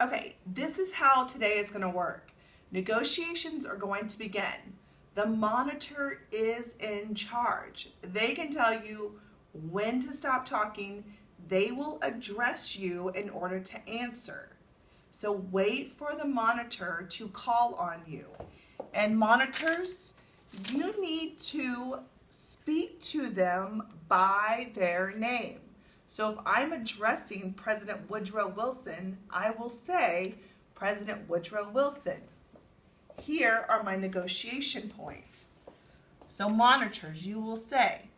Okay, this is how today is going to work. Negotiations are going to begin. The monitor is in charge. They can tell you when to stop talking. They will address you in order to answer. So wait for the monitor to call on you. And monitors, you need to speak to them by their name. So if I'm addressing President Woodrow Wilson, I will say, President Woodrow Wilson. Here are my negotiation points. So monitors, you will say,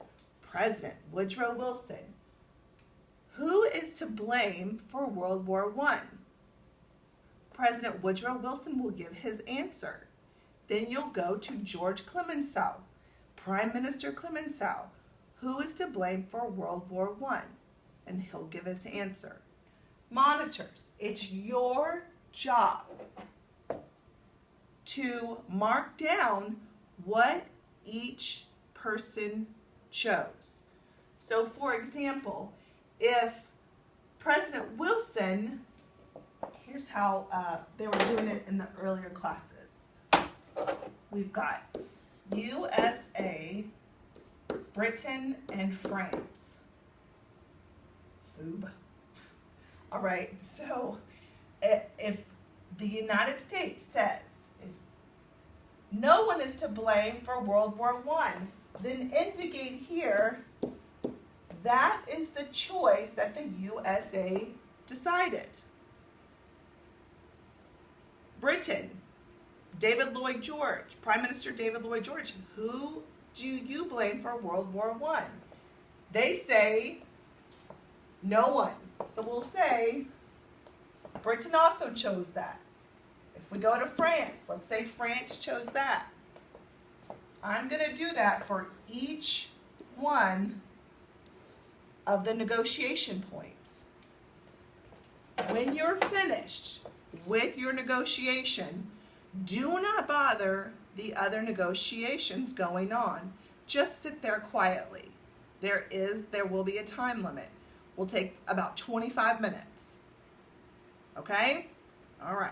President Woodrow Wilson. Who is to blame for World War I? President Woodrow Wilson will give his answer. Then you'll go to George Clemenceau. Prime Minister Clemenceau, who is to blame for World War I? And he'll give his answer. Monitors, it's your job to mark down what each person chose. So for example, if President Wilson, here's how they were doing it in the earlier classes. We've got USA, Britain, and France. Foob. All right, so if the United States says if no one is to blame for World War I, then indicate here that is the choice that the USA decided. Britain, David Lloyd George, Prime Minister David Lloyd George, who do you blame for World War I? They say no one. So we'll say Britain also chose that. If we go to France, let's say France chose that. I'm going to do that for each one of the negotiation points. When you're finished with your negotiation, do not bother the other negotiations going on. Just sit there quietly. There will be a time limit. Will take about 25 minutes. Okay? All right.